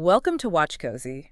Welcome to Watch Cozy.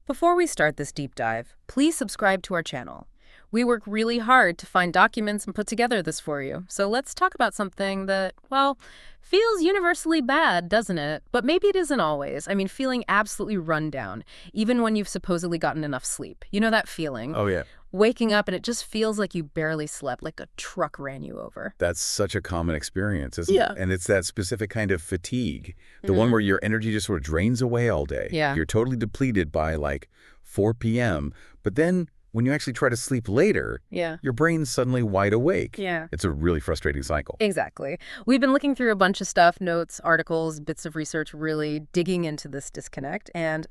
Before we start this deep dive, please subscribe to our channel. We work really hard to find documents and put together this for you. So let's talk about something that, well, feels universally bad, doesn't it? But maybe it isn't always. I mean, feeling absolutely run down, even when you've supposedly gotten enough sleep. You know that feeling? Oh, yeah. Waking up and it just feels like you barely slept, like a truck ran you over. That's such a common experience, isn't it? And it's that specific kind of fatigue, the one where your energy just sort of drains away all day. Yeah. You're totally depleted by like 4 p.m., but then when you actually try to sleep later, your brain's suddenly wide awake. It's a really frustrating cycle. Exactly. We've been looking through a bunch of stuff, notes, articles, bits of research, really digging into this disconnect. And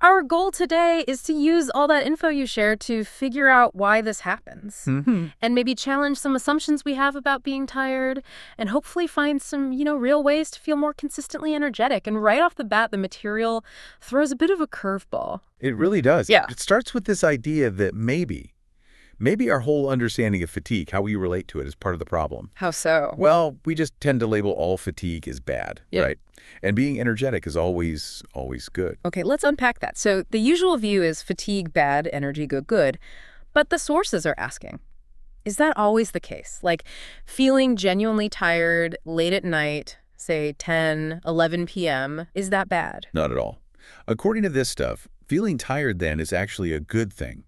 our goal today is to use all that info you shared to figure out why this happens. And maybe challenge some assumptions we have about being tired and hopefully find some, real ways to feel more consistently energetic. And right off the bat, the material throws a bit of a curveball. It really does. Yeah. It starts with this idea that maybe our whole understanding of fatigue, how we relate to it, is part of the problem. How so? Well, we just tend to label all fatigue as bad, right? And being energetic is always good. Okay, let's unpack that. So the usual view is fatigue bad, energy good. But the sources are asking, is that always the case? Like feeling genuinely tired late at night, say 10, 11 p.m., is that bad? Not at all. According to this stuff, feeling tired then is actually a good thing.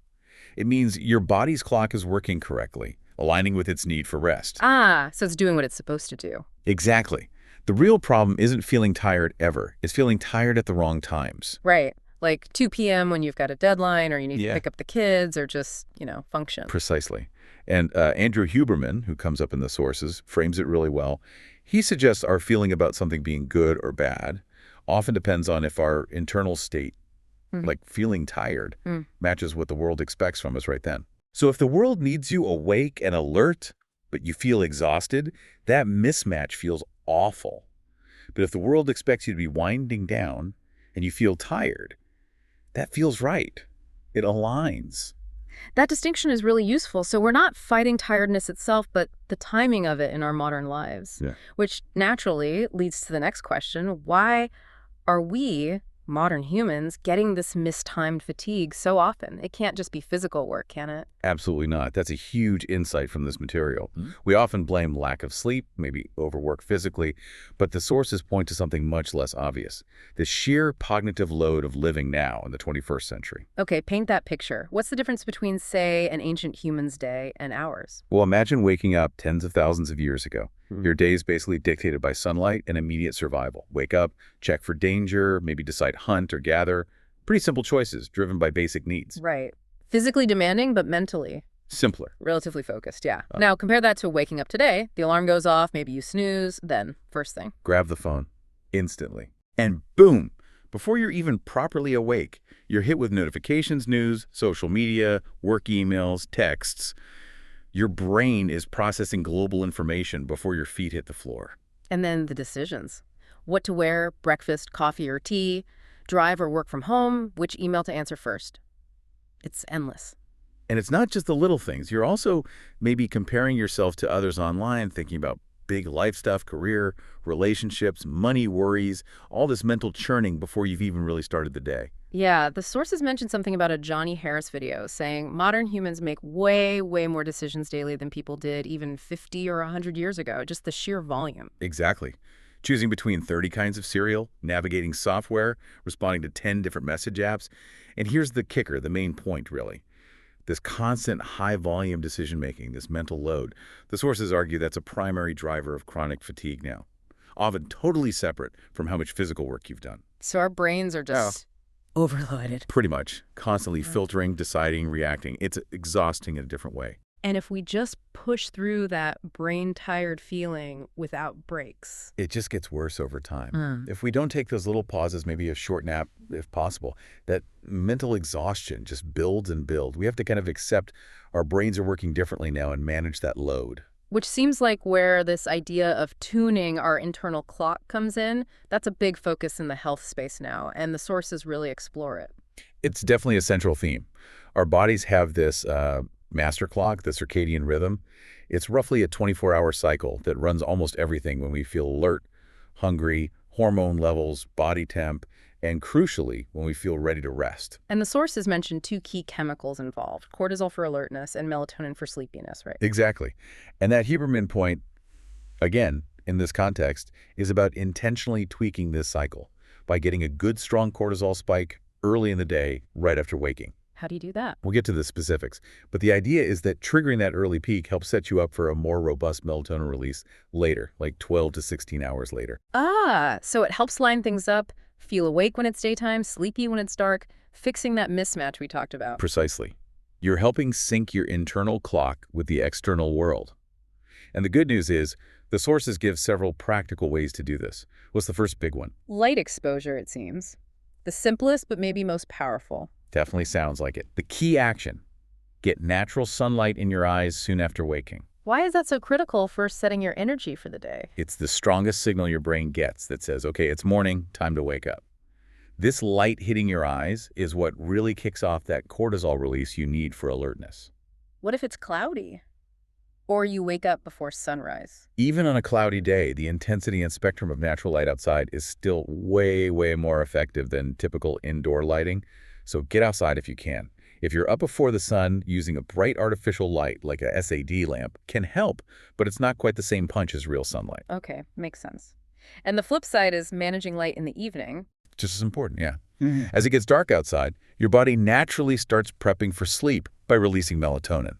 It means your body's clock is working correctly, aligning with its need for rest. Ah, so it's doing what it's supposed to do. Exactly. The real problem isn't feeling tired ever. It's feeling tired at the wrong times. Right. Like 2 p.m. when you've got a deadline or you need to pick up the kids or just, function. Precisely. And Andrew Huberman, who comes up in the sources, frames it really well. He suggests our feeling about something being good or bad often depends on if our internal state, like feeling tired, matches what the world expects from us right then. So if the world needs you awake and alert, but you feel exhausted, that mismatch feels awful. But if the world expects you to be winding down and you feel tired, that feels right. It aligns. That distinction is really useful. So we're not fighting tiredness itself, but the timing of it in our modern lives, which naturally leads to the next question. Why are we, modern humans, getting this mistimed fatigue so often? It can't just be physical work, can it? Absolutely not. That's a huge insight from this material. We often blame lack of sleep, maybe overwork physically, but the sources point to something much less obvious: the sheer cognitive load of living now in the 21st century. Okay, paint that picture. What's the difference between, say, an ancient human's day and ours? Well, imagine waking up tens of thousands of years ago. Your day is basically dictated by sunlight and immediate survival. Wake up, check for danger, maybe decide hunt or gather. Pretty simple choices driven by basic needs. Right. Physically demanding, but mentally simpler. Relatively focused, yeah. Now, compare that to waking up today. The alarm goes off, maybe you snooze, then first thing. Grab the phone instantly. And boom! Before you're even properly awake, you're hit with notifications, news, social media, work emails, texts. Your brain is processing global information before your feet hit the floor. And then the decisions. What to wear, breakfast, coffee or tea, drive or work from home, which email to answer first. It's endless. And it's not just the little things. You're also maybe comparing yourself to others online, thinking about big life stuff, career, relationships, money worries, all this mental churning before you've even really started the day. Yeah, the sources mentioned something about a Johnny Harris video saying modern humans make way more decisions daily than people did even 50 or 100 years ago, just the sheer volume. Exactly. Choosing between 30 kinds of cereal, navigating software, responding to 10 different message apps. And here's the kicker, the main point, really. This constant high-volume decision-making, this mental load. The sources argue that's a primary driver of chronic fatigue now, often totally separate from how much physical work you've done. So our brains are just overloaded. Pretty much. Constantly filtering, deciding, reacting. It's exhausting in a different way. And if we just push through that brain-tired feeling without breaks, it just gets worse over time. If we don't take those little pauses, maybe a short nap if possible, that mental exhaustion just builds and builds. We have to kind of accept our brains are working differently now and manage that load. Which seems like where this idea of tuning our internal clock comes in. That's a big focus in the health space now, and the sources really explore it. It's definitely a central theme. Our bodies have this master clock, the circadian rhythm. It's roughly a 24-hour cycle that runs almost everything when we feel alert, hungry, hormone levels, body temp, and crucially, when we feel ready to rest. And the sources mentioned two key chemicals involved, cortisol for alertness and melatonin for sleepiness, right? Exactly. And that Huberman point, again, in this context, is about intentionally tweaking this cycle by getting a good, strong cortisol spike early in the day, right after waking. How do you do that? We'll get to the specifics, but the idea is that triggering that early peak helps set you up for a more robust melatonin release later, like 12 to 16 hours later. Ah, so it helps line things up, feel awake when it's daytime, sleepy when it's dark, fixing that mismatch we talked about. Precisely. You're helping sync your internal clock with the external world. And the good news is, the sources give several practical ways to do this. What's the first big one? Light exposure, it seems. The simplest, but maybe most powerful. Definitely sounds like it. The key action: get natural sunlight in your eyes soon after waking. Why is that so critical for setting your energy for the day? It's the strongest signal your brain gets that says, okay, it's morning, time to wake up. This light hitting your eyes is what really kicks off that cortisol release you need for alertness. What if it's cloudy? Or you wake up before sunrise? Even on a cloudy day, the intensity and spectrum of natural light outside is still way, way more effective than typical indoor lighting. So get outside if you can. If you're up before the sun, using a bright artificial light like a SAD lamp can help, but it's not quite the same punch as real sunlight. Okay, makes sense. And the flip side is managing light in the evening. Just as important, yeah. As it gets dark outside, your body naturally starts prepping for sleep by releasing melatonin.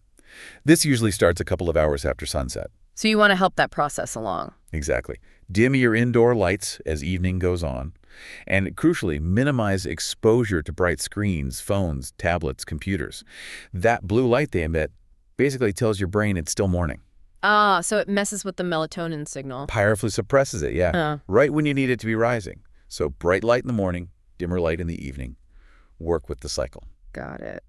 This usually starts a couple of hours after sunset. So you want to help that process along. Exactly. Dim your indoor lights as evening goes on. And crucially, minimize exposure to bright screens, phones, tablets, computers. That blue light they emit basically tells your brain it's still morning. Ah, so it messes with the melatonin signal. Powerfully suppresses it, yeah. Right when you need it to be rising. So bright light in the morning, dimmer light in the evening. Work with the cycle. Got it.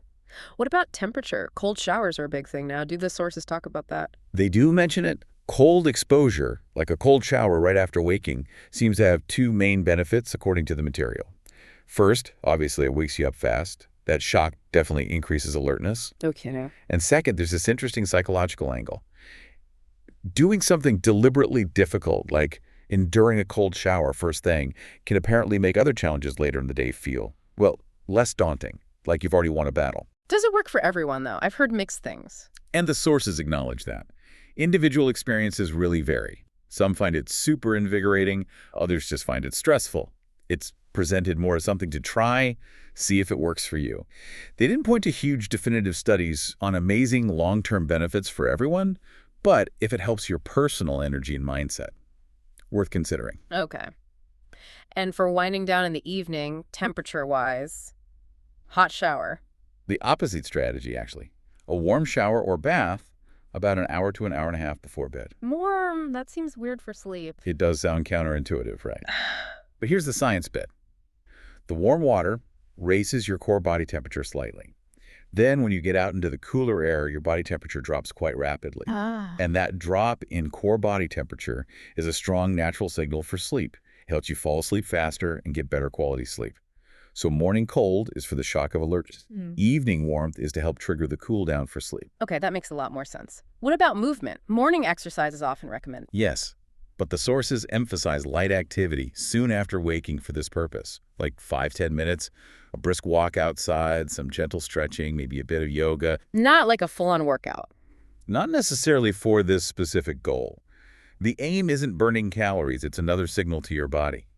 What about temperature? Cold showers are a big thing now. Do the sources talk about that? They do mention it. Cold exposure, like a cold shower right after waking, seems to have two main benefits according to the material. First, obviously it wakes you up fast. That shock definitely increases alertness. Okay. And second, there's this interesting psychological angle. Doing something deliberately difficult, like enduring a cold shower first thing, can apparently make other challenges later in the day feel, well, less daunting, like you've already won a battle. Does it work for everyone, though? I've heard mixed things. And the sources acknowledge that. Individual experiences really vary. Some find it super invigorating, others just find it stressful. It's presented more as something to try, see if it works for you. They didn't point to huge definitive studies on amazing long-term benefits for everyone, but if it helps your personal energy and mindset, worth considering. Okay. And for winding down in the evening, temperature-wise, hot shower. The opposite strategy, actually. A warm shower or bath about an hour to an hour and a half before bed. Warm, that seems weird for sleep. It does sound counterintuitive, right? But here's the science bit. The warm water raises your core body temperature slightly. Then when you get out into the cooler air, your body temperature drops quite rapidly. And that drop in core body temperature is a strong natural signal for sleep. It helps you fall asleep faster and get better quality sleep. So morning cold is for the shock of alertness. Evening warmth is to help trigger the cool down for sleep. Okay, that makes a lot more sense. What about movement? Morning exercise is often recommended. Yes, but the sources emphasize light activity soon after waking for this purpose, like 5–10 minutes, a brisk walk outside, some gentle stretching, maybe a bit of yoga. Not like a full-on workout. Not necessarily for this specific goal. The aim isn't burning calories, it's another signal to your body.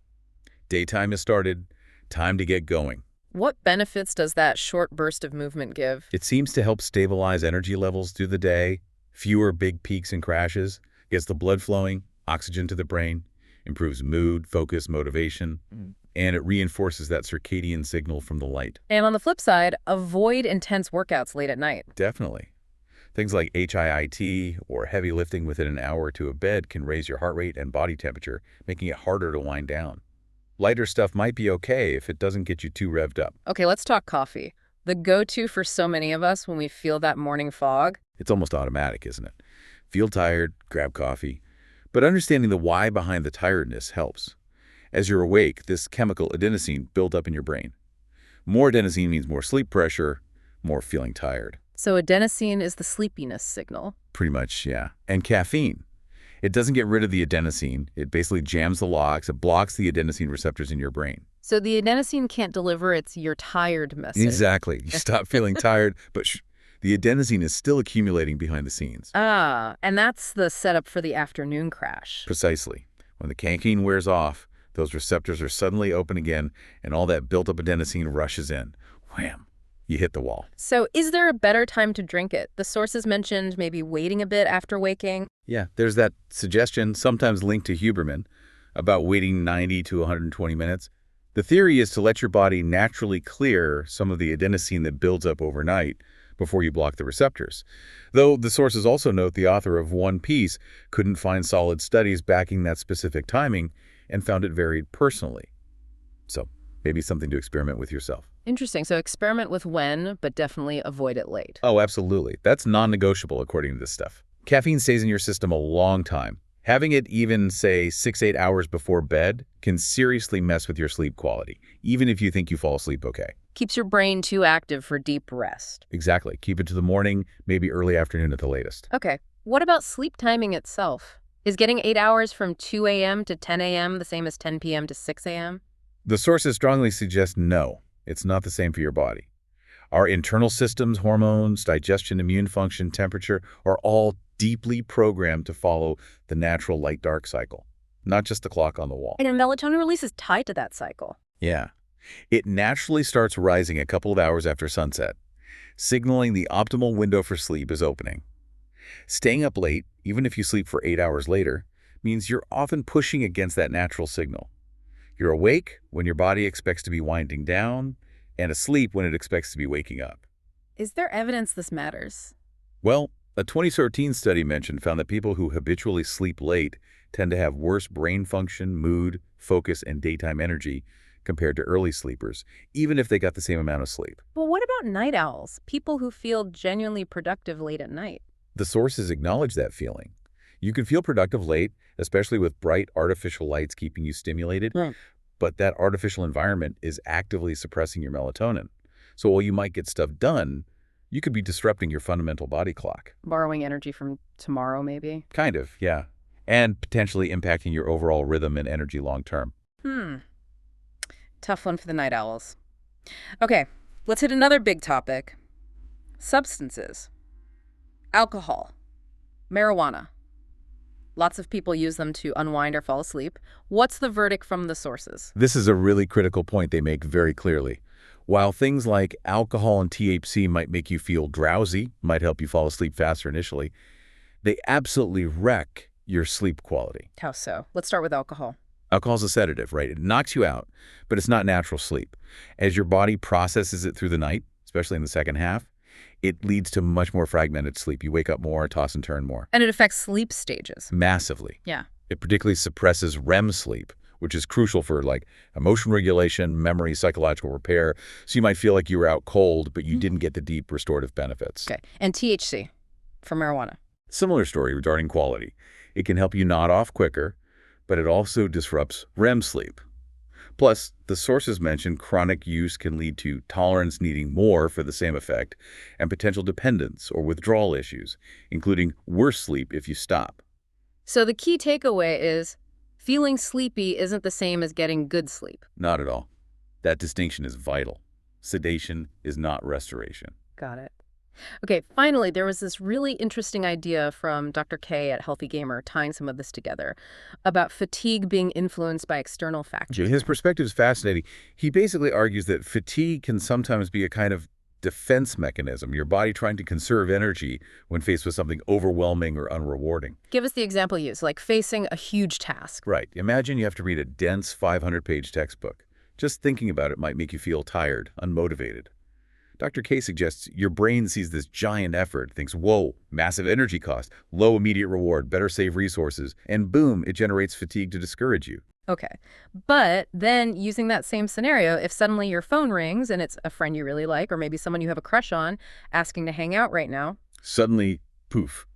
Daytime has started. Time to get going. What benefits does that short burst of movement give? It seems to help stabilize energy levels through the day, fewer big peaks and crashes, gets the blood flowing, oxygen to the brain, improves mood, focus, motivation, and it reinforces that circadian signal from the light. And on the flip side, avoid intense workouts late at night. Definitely. Things like HIIT or heavy lifting within an hour or two of bed can raise your heart rate and body temperature, making it harder to wind down. Lighter stuff might be okay if it doesn't get you too revved up. Okay, let's talk coffee. The go-to for so many of us when we feel that morning fog. It's almost automatic, isn't it? Feel tired, grab coffee. But understanding the why behind the tiredness helps. As you're awake, this chemical adenosine builds up in your brain. More adenosine means more sleep pressure, more feeling tired. So adenosine is the sleepiness signal. Pretty much, yeah. And caffeine. It doesn't get rid of the adenosine. It basically jams the locks. It blocks the adenosine receptors in your brain. So the adenosine can't deliver its "you're tired" message. Exactly. You stop feeling tired, but the adenosine is still accumulating behind the scenes. Ah, and that's the setup for the afternoon crash. Precisely. When the caffeine wears off, those receptors are suddenly open again, and all that built-up adenosine rushes in. Wham! You hit the wall. So is there a better time to drink it? The sources mentioned maybe waiting a bit after waking. Yeah, there's that suggestion, sometimes linked to Huberman, about waiting 90 to 120 minutes. The theory is to let your body naturally clear some of the adenosine that builds up overnight before you block the receptors. Though the sources also note the author of One Piece couldn't find solid studies backing that specific timing and found it varied personally. So maybe something to experiment with yourself. Interesting. So experiment with when, but definitely avoid it late. Oh, absolutely. That's non-negotiable according to this stuff. Caffeine stays in your system a long time. Having it even, say, 6-8 hours before bed can seriously mess with your sleep quality, even if you think you fall asleep okay. Keeps your brain too active for deep rest. Exactly. Keep it to the morning, maybe early afternoon at the latest. Okay. What about sleep timing itself? Is getting 8 hours from 2 a.m. to 10 a.m. the same as 10 p.m. to 6 a.m.? The sources strongly suggest no, it's not the same for your body. Our internal systems, hormones, digestion, immune function, temperature are all deeply programmed to follow the natural light-dark cycle, not just the clock on the wall. And melatonin release is tied to that cycle. Yeah. It naturally starts rising a couple of hours after sunset, signaling the optimal window for sleep is opening. Staying up late, even if you sleep for 8 hours later, means you're often pushing against that natural signal. You're awake when your body expects to be winding down, and asleep when it expects to be waking up. Is there evidence this matters? Well, a 2013 study found that people who habitually sleep late tend to have worse brain function, mood, focus, and daytime energy compared to early sleepers, even if they got the same amount of sleep. But what about night owls, people who feel genuinely productive late at night? The sources acknowledge that feeling. You can feel productive late, especially with bright artificial lights keeping you stimulated, Right. but that artificial environment is actively suppressing your melatonin. So while you might get stuff done, you could be disrupting your fundamental body clock. Borrowing energy from tomorrow, maybe? Kind of, yeah. And potentially impacting your overall rhythm and energy long term. Tough one for the night owls. Okay, let's hit another big topic. Substances. Alcohol. Marijuana. Lots of people use them to unwind or fall asleep. What's the verdict from the sources? This is a really critical point they make very clearly. While things like alcohol and THC might make you feel drowsy, might help you fall asleep faster initially, they absolutely wreck your sleep quality. How so? Let's start with alcohol. Alcohol's a sedative, right? It knocks you out, but it's not natural sleep. As your body processes it through the night, especially in the second half, it leads to much more fragmented sleep. You wake up more, toss and turn more. And it affects sleep stages. Massively. Yeah. It particularly suppresses REM sleep, which is crucial for like emotion regulation, memory, psychological repair. So you might feel like you were out cold, but you didn't get the deep restorative benefits. Okay. And THC for marijuana. Similar story regarding quality. It can help you nod off quicker, but it also disrupts REM sleep. Plus, the sources mention chronic use can lead to tolerance needing more for the same effect and potential dependence or withdrawal issues, including worse sleep if you stop. So the key takeaway is feeling sleepy isn't the same as getting good sleep. Not at all. That distinction is vital. Sedation is not restoration. Got it. Okay, finally, there was this really interesting idea from Dr. K at Healthy Gamer tying some of this together about fatigue being influenced by external factors. His perspective is fascinating. He basically argues that fatigue can sometimes be a kind of defense mechanism, your body trying to conserve energy when faced with something overwhelming or unrewarding. Give us the example you use, like facing a huge task. Right. Imagine you have to read a dense 500-page textbook. Just thinking about it might make you feel tired, unmotivated. Dr. K suggests your brain sees this giant effort, thinks, whoa, massive energy cost, low immediate reward, better save resources, and boom, it generates fatigue to discourage you. Okay. But then using that same scenario, if suddenly your phone rings and it's a friend you really like, or maybe someone you have a crush on, asking to hang out right now. Suddenly, poof,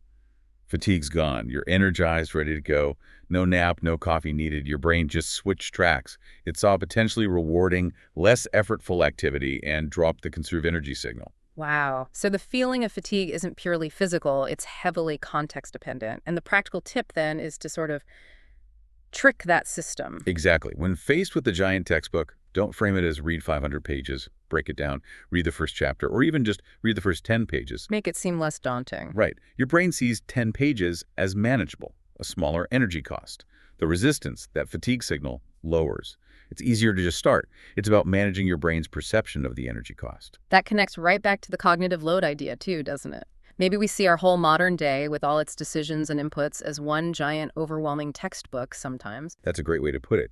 fatigue's gone. You're energized, ready to go. No nap, no coffee needed. Your brain just switched tracks. It saw potentially rewarding, less effortful activity and dropped the conserve energy signal. Wow. So the feeling of fatigue isn't purely physical, it's heavily context dependent. And the practical tip then is to sort of trick that system. Exactly. When faced with the giant textbook, don't frame it as read 500 pages, break it down, read the first chapter, or even just read the first 10 pages. Make it seem less daunting. Right. Your brain sees 10 pages as manageable, a smaller energy cost. The resistance, that fatigue signal, lowers. It's easier to just start. It's about managing your brain's perception of the energy cost. That connects right back to the cognitive load idea too, doesn't it? Maybe we see our whole modern day with all its decisions and inputs as one giant overwhelming textbook sometimes. That's a great way to put it.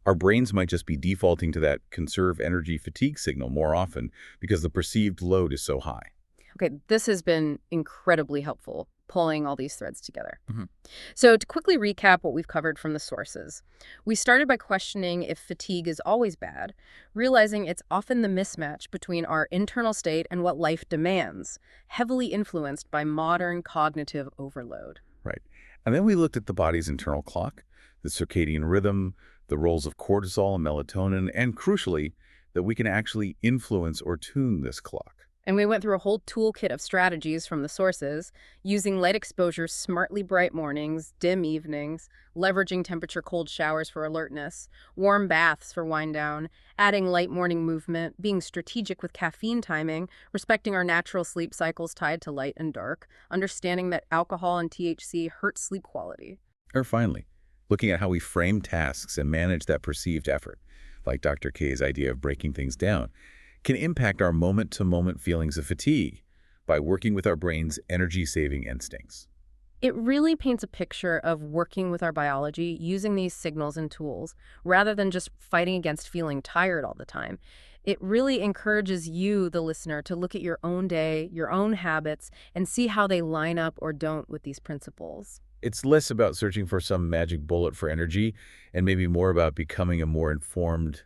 Our brains might just be defaulting to that conserve energy fatigue signal more often because the perceived load is so high. Okay, this has been incredibly helpful, pulling all these threads together. Mhm. So to quickly recap what we've covered from the sources, we started by questioning if fatigue is always bad, realizing it's often the mismatch between our internal state and what life demands, heavily influenced by modern cognitive overload. Right. And then we looked at the body's internal clock, the circadian rhythm, the roles of cortisol and melatonin, and crucially, that we can actually influence or tune this clock. And we went through a whole toolkit of strategies from the sources, using light exposure, smartly bright mornings, dim evenings, leveraging temperature cold showers for alertness, warm baths for wind down, adding light morning movement, being strategic with caffeine timing, respecting our natural sleep cycles tied to light and dark, understanding that alcohol and THC hurt sleep quality. Or finally, looking at how we frame tasks and manage that perceived effort, like Dr. K's idea of breaking things down, can impact our moment-to-moment feelings of fatigue by working with our brain's energy-saving instincts. It really paints a picture of working with our biology using these signals and tools rather than just fighting against feeling tired all the time. It really encourages you, the listener, to look at your own day, your own habits, and see how they line up or don't with these principles. It's less about searching for some magic bullet for energy and maybe more about becoming a more informed,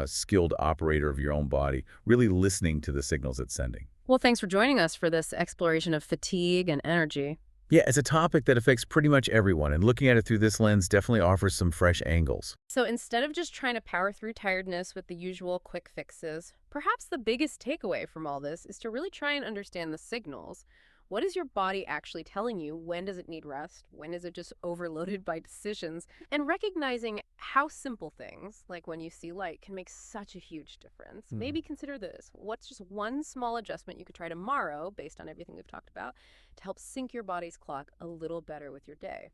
skilled operator of your own body, really listening to the signals it's sending. Well, thanks for joining us for this exploration of fatigue and energy. Yeah, it's a topic that affects pretty much everyone, and looking at it through this lens definitely offers some fresh angles. So instead of just trying to power through tiredness with the usual quick fixes, perhaps the biggest takeaway from all this is to really try and understand the signals. What is your body actually telling you? When does it need rest? When is it just overloaded by decisions? And recognizing how simple things, like when you see light, can make such a huge difference. Hmm. Maybe consider this. What's just one small adjustment you could try tomorrow, based on everything we've talked about, to help sync your body's clock a little better with your day?